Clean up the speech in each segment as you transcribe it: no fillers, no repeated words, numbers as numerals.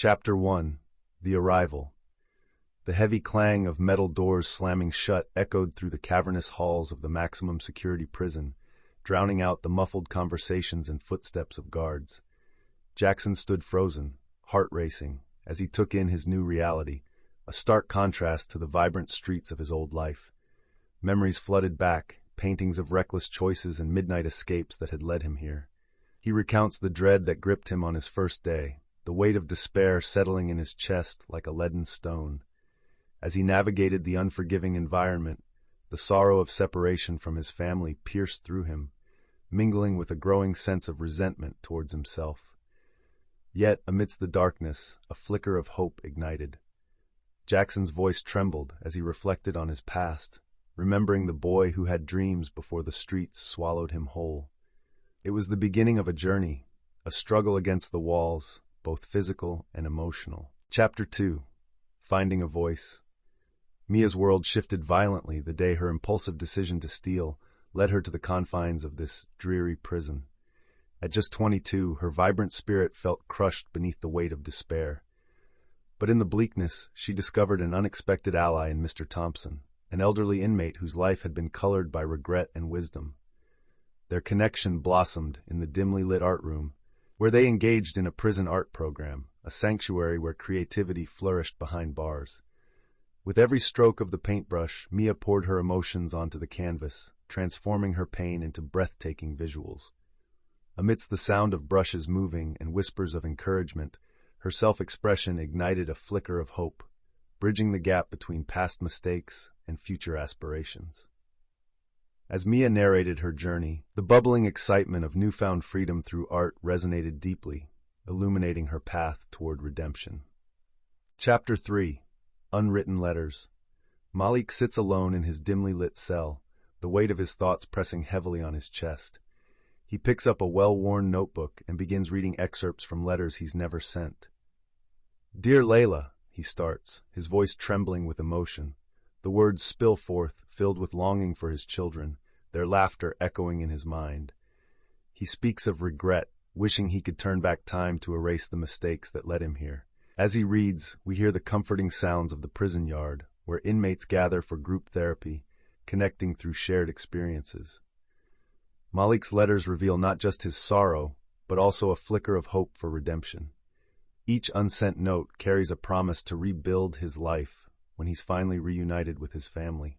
Chapter 1. The Arrival. The heavy clang of metal doors slamming shut echoed through the cavernous halls of the maximum security prison, drowning out the muffled conversations and footsteps of guards. Jackson stood frozen, heart racing, as he took in his new reality, a stark contrast to the vibrant streets of his old life. Memories flooded back, paintings of reckless choices and midnight escapes that had led him here. He recounts the dread that gripped him on his first day, the weight of despair settling in his chest like a leaden stone. As he navigated the unforgiving environment, the sorrow of separation from his family pierced through him, mingling with a growing sense of resentment towards himself. Yet, amidst the darkness, a flicker of hope ignited. Jackson's voice trembled as he reflected on his past, remembering the boy who had dreams before the streets swallowed him whole. It was the beginning of a journey, a struggle against the walls, both physical and emotional. Chapter 2. Finding a Voice. Mia's world shifted violently the day her impulsive decision to steal led her to the confines of this dreary prison. At just 22, her vibrant spirit felt crushed beneath the weight of despair. But in the bleakness, she discovered an unexpected ally in Mr. Thompson, an elderly inmate whose life had been colored by regret and wisdom. Their connection blossomed in the dimly lit art room, where they engaged in a prison art program, a sanctuary where creativity flourished behind bars. With every stroke of the paintbrush, Mia poured her emotions onto the canvas, transforming her pain into breathtaking visuals. Amidst the sound of brushes moving and whispers of encouragement, her self-expression ignited a flicker of hope, bridging the gap between past mistakes and future aspirations. As Mia narrated her journey, the bubbling excitement of newfound freedom through art resonated deeply, illuminating her path toward redemption. Chapter 3. Unwritten Letters. Malik sits alone in his dimly lit cell, the weight of his thoughts pressing heavily on his chest. He picks up a well-worn notebook and begins reading excerpts from letters he's never sent. "Dear Layla," he starts, his voice trembling with emotion. The words spill forth, filled with longing for his children, their laughter echoing in his mind. He speaks of regret, wishing he could turn back time to erase the mistakes that led him here. As he reads, we hear the comforting sounds of the prison yard, where inmates gather for group therapy, connecting through shared experiences. Malik's letters reveal not just his sorrow, but also a flicker of hope for redemption. Each unsent note carries a promise to rebuild his life when he's finally reunited with his family.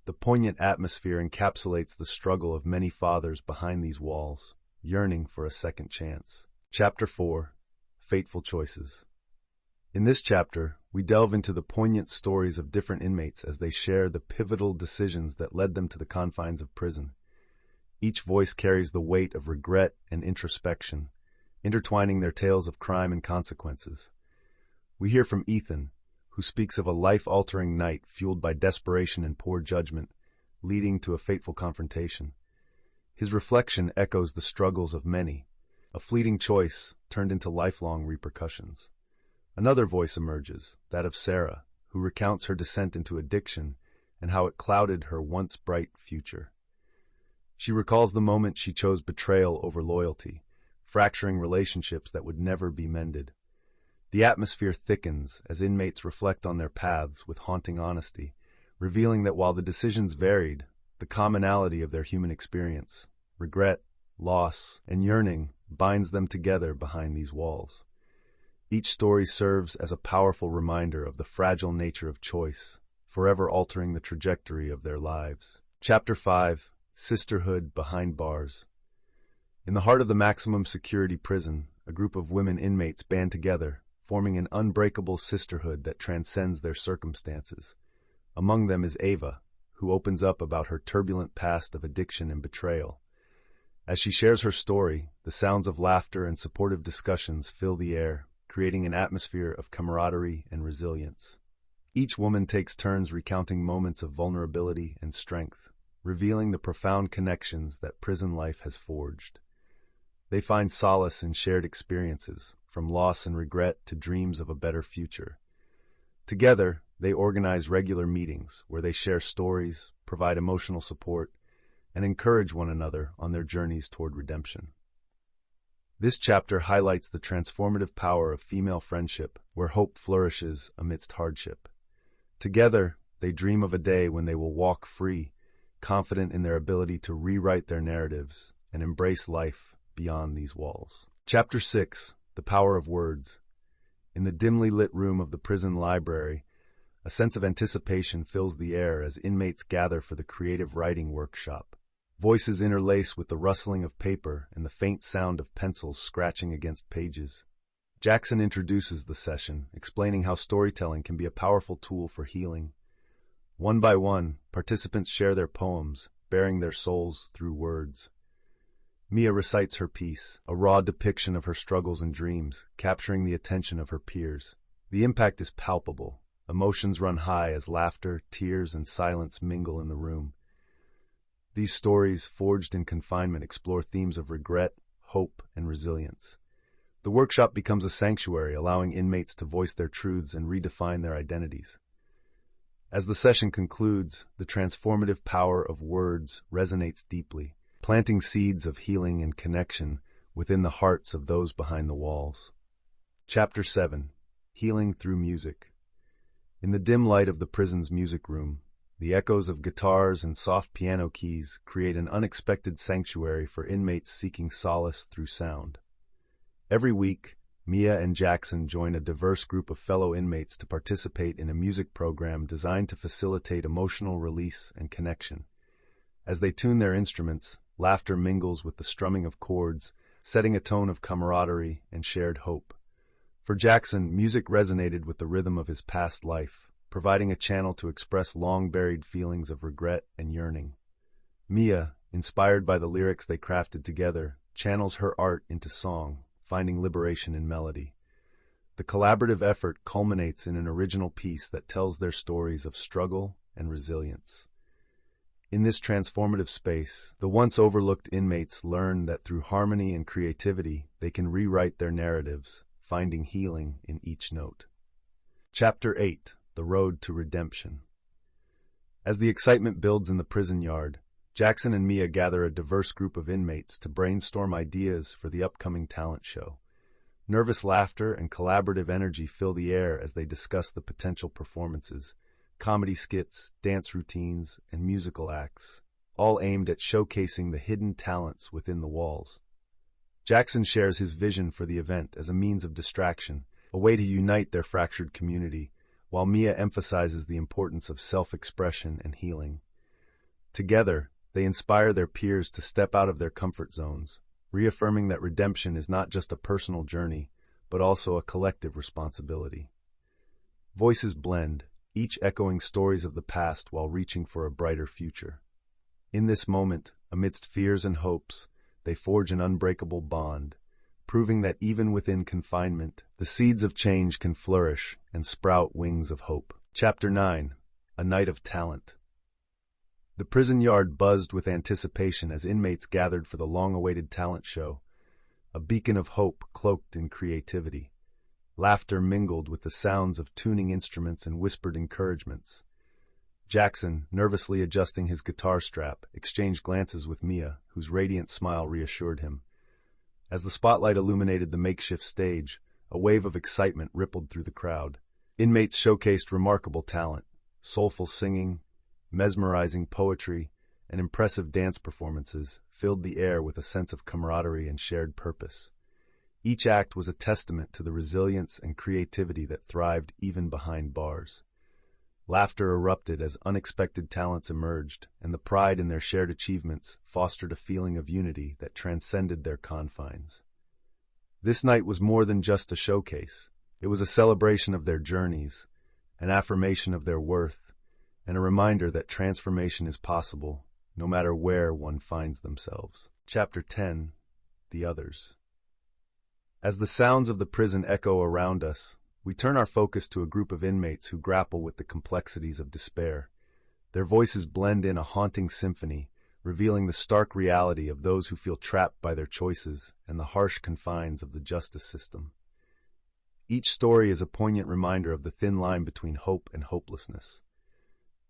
The poignant atmosphere encapsulates the struggle of many fathers behind these walls, yearning for a second chance. Chapter 4. Fateful Choices. In this chapter, we delve into the poignant stories of different inmates as they share the pivotal decisions that led them to the confines of prison. Each voice carries the weight of regret and introspection, intertwining their tales of crime and consequences. We hear from Ethan, who speaks of a life-altering night fueled by desperation and poor judgment, leading to a fateful confrontation. His reflection echoes the struggles of many, a fleeting choice turned into lifelong repercussions. Another voice emerges, that of Sarah, who recounts her descent into addiction and how it clouded her once bright future. She recalls the moment she chose betrayal over loyalty, fracturing relationships that would never be mended. The atmosphere thickens as inmates reflect on their paths with haunting honesty, revealing that while the decisions varied, the commonality of their human experience, regret, loss, and yearning binds them together behind these walls. Each story serves as a powerful reminder of the fragile nature of choice, forever altering the trajectory of their lives. Chapter 5. Sisterhood Behind Bars. In the heart of the maximum security prison, a group of women inmates band together, forming an unbreakable sisterhood that transcends their circumstances. Among them is Ava, who opens up about her turbulent past of addiction and betrayal. As she shares her story, the sounds of laughter and supportive discussions fill the air, creating an atmosphere of camaraderie and resilience. Each woman takes turns recounting moments of vulnerability and strength, revealing the profound connections that prison life has forged. They find solace in shared experiences, from loss and regret to dreams of a better future. Together, they organize regular meetings where they share stories, provide emotional support, and encourage one another on their journeys toward redemption. This chapter highlights the transformative power of female friendship, where hope flourishes amidst hardship. Together, they dream of a day when they will walk free, confident in their ability to rewrite their narratives and embrace life beyond these walls. Chapter 6: The Power of Words. In the dimly lit room of the prison library, a sense of anticipation fills the air as inmates gather for the creative writing workshop. Voices interlace with the rustling of paper and the faint sound of pencils scratching against pages. Jackson introduces the session, explaining how storytelling can be a powerful tool for healing. One by one, participants share their poems, bearing their souls through words. Mia recites her piece, a raw depiction of her struggles and dreams, capturing the attention of her peers. The impact is palpable. Emotions run high as laughter, tears, and silence mingle in the room. These stories, forged in confinement, explore themes of regret, hope, and resilience. The workshop becomes a sanctuary, allowing inmates to voice their truths and redefine their identities. As the session concludes, the transformative power of words resonates deeply, planting seeds of healing and connection within the hearts of those behind the walls. Chapter 7: Healing Through Music. In the dim light of the prison's music room, the echoes of guitars and soft piano keys create an unexpected sanctuary for inmates seeking solace through sound. Every week, Mia and Jackson join a diverse group of fellow inmates to participate in a music program designed to facilitate emotional release and connection. As they tune their instruments, laughter mingles with the strumming of chords, setting a tone of camaraderie and shared hope. For Jackson, music resonated with the rhythm of his past life, providing a channel to express long-buried feelings of regret and yearning. Mia, inspired by the lyrics they crafted together, channels her art into song, finding liberation in melody. The collaborative effort culminates in an original piece that tells their stories of struggle and resilience. In this transformative space, the once overlooked inmates learn that through harmony and creativity, they can rewrite their narratives, finding healing in each note. Chapter 8: The Road to Redemption. As the excitement builds in the prison yard, Jackson and Mia gather a diverse group of inmates to brainstorm ideas for the upcoming talent show. Nervous laughter and collaborative energy fill the air as they discuss the potential performances, comedy skits, dance routines, and musical acts, all aimed at showcasing the hidden talents within the walls. Jackson shares his vision for the event as a means of distraction, a way to unite their fractured community, while Mia emphasizes the importance of self-expression and healing. Together, they inspire their peers to step out of their comfort zones, reaffirming that redemption is not just a personal journey, but also a collective responsibility. Voices blend, each echoing stories of the past while reaching for a brighter future. In this moment, amidst fears and hopes, they forge an unbreakable bond, proving that even within confinement, the seeds of change can flourish and sprout wings of hope. Chapter 9: A Night of Talent. The prison yard buzzed with anticipation as inmates gathered for the long-awaited talent show, a beacon of hope cloaked in creativity. Laughter mingled with the sounds of tuning instruments and whispered encouragements. Jackson, nervously adjusting his guitar strap, exchanged glances with Mia, whose radiant smile reassured him. As the spotlight illuminated the makeshift stage, a wave of excitement rippled through the crowd. Inmates showcased remarkable talent, soulful singing, mesmerizing poetry, and impressive dance performances filled the air with a sense of camaraderie and shared purpose. Each act was a testament to the resilience and creativity that thrived even behind bars. Laughter erupted as unexpected talents emerged, and the pride in their shared achievements fostered a feeling of unity that transcended their confines. This night was more than just a showcase. It was a celebration of their journeys, an affirmation of their worth, and a reminder that transformation is possible, no matter where one finds themselves. Chapter 10: The Others. As the sounds of the prison echo around us, we turn our focus to a group of inmates who grapple with the complexities of despair. Their voices blend in a haunting symphony, revealing the stark reality of those who feel trapped by their choices and the harsh confines of the justice system. Each story is a poignant reminder of the thin line between hope and hopelessness.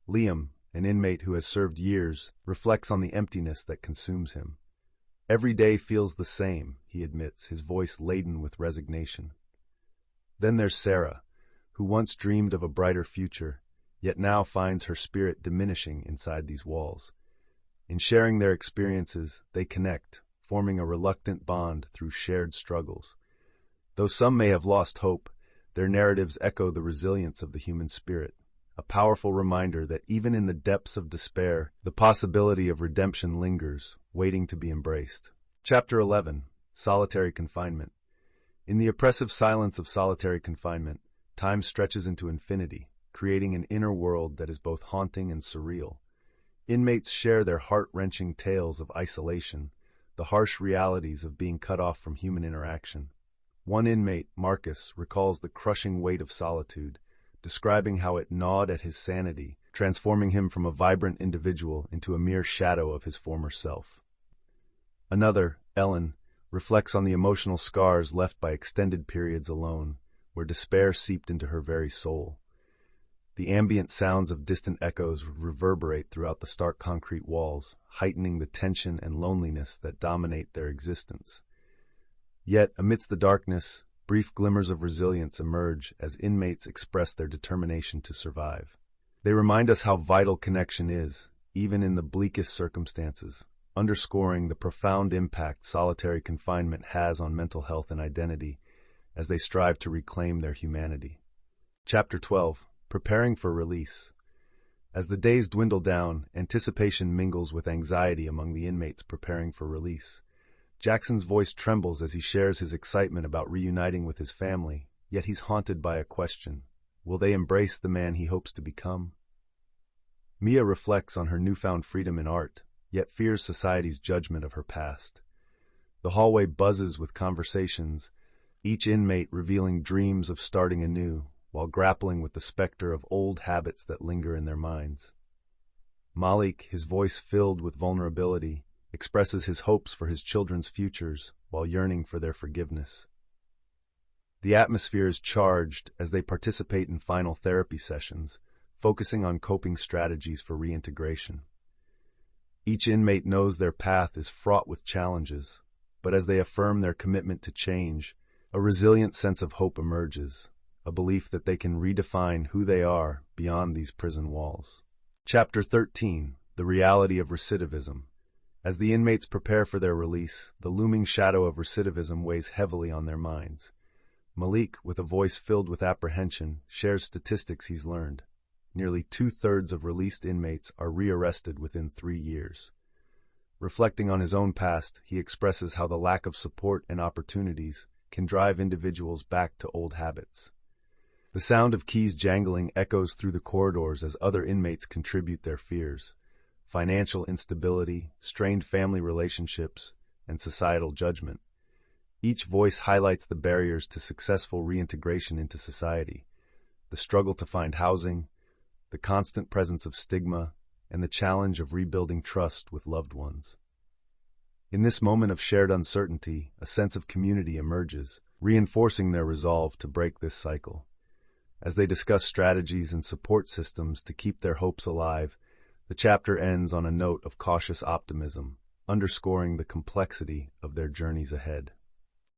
Liam, an inmate who has served years, reflects on the emptiness that consumes him. Every day feels the same, he admits, his voice laden with resignation. Then there's Sarah, who once dreamed of a brighter future, yet now finds her spirit diminishing inside these walls. In sharing their experiences, they connect, forming a reluctant bond through shared struggles. Though some may have lost hope, their narratives echo the resilience of the human spirit, a powerful reminder that even in the depths of despair, the possibility of redemption lingers, waiting to be embraced. Chapter 11. Solitary Confinement. In the oppressive silence of solitary confinement, time stretches into infinity, creating an inner world that is both haunting and surreal. Inmates share their heart-wrenching tales of isolation, the harsh realities of being cut off from human interaction. One inmate, Marcus, recalls the crushing weight of solitude, describing how it gnawed at his sanity, transforming him from a vibrant individual into a mere shadow of his former self. Another, Ellen, reflects on the emotional scars left by extended periods alone, where despair seeped into her very soul. The ambient sounds of distant echoes reverberate throughout the stark concrete walls, heightening the tension and loneliness that dominate their existence. Yet, amidst the darkness, brief glimmers of resilience emerge as inmates express their determination to survive. They remind us how vital connection is, even in the bleakest circumstances, underscoring the profound impact solitary confinement has on mental health and identity as they strive to reclaim their humanity. Chapter 12. Preparing for Release. As the days dwindle down, anticipation mingles with anxiety among the inmates preparing for release. Jackson's voice trembles as he shares his excitement about reuniting with his family, yet he's haunted by a question. Will they embrace the man he hopes to become? Mia reflects on her newfound freedom in art, yet fears society's judgment of her past. The hallway buzzes with conversations, each inmate revealing dreams of starting anew, while grappling with the specter of old habits that linger in their minds. Malik, his voice filled with vulnerability, expresses his hopes for his children's futures while yearning for their forgiveness. The atmosphere is charged as they participate in final therapy sessions, focusing on coping strategies for reintegration. Each inmate knows their path is fraught with challenges, but as they affirm their commitment to change, a resilient sense of hope emerges, a belief that they can redefine who they are beyond these prison walls. Chapter 13. The Reality of Recidivism. As the inmates prepare for their release, the looming shadow of recidivism weighs heavily on their minds. Malik, with a voice filled with apprehension, shares statistics he's learned. Nearly 2/3 of released inmates are rearrested within 3 years. Reflecting on his own past, he expresses how the lack of support and opportunities can drive individuals back to old habits. The sound of keys jangling echoes through the corridors as other inmates contribute their fears. Financial instability, strained family relationships, and societal judgment. Each voice highlights the barriers to successful reintegration into society, the struggle to find housing, the constant presence of stigma, and the challenge of rebuilding trust with loved ones. In this moment of shared uncertainty, a sense of community emerges, reinforcing their resolve to break this cycle. As they discuss strategies and support systems to keep their hopes alive, the chapter ends on a note of cautious optimism, underscoring the complexity of their journeys ahead.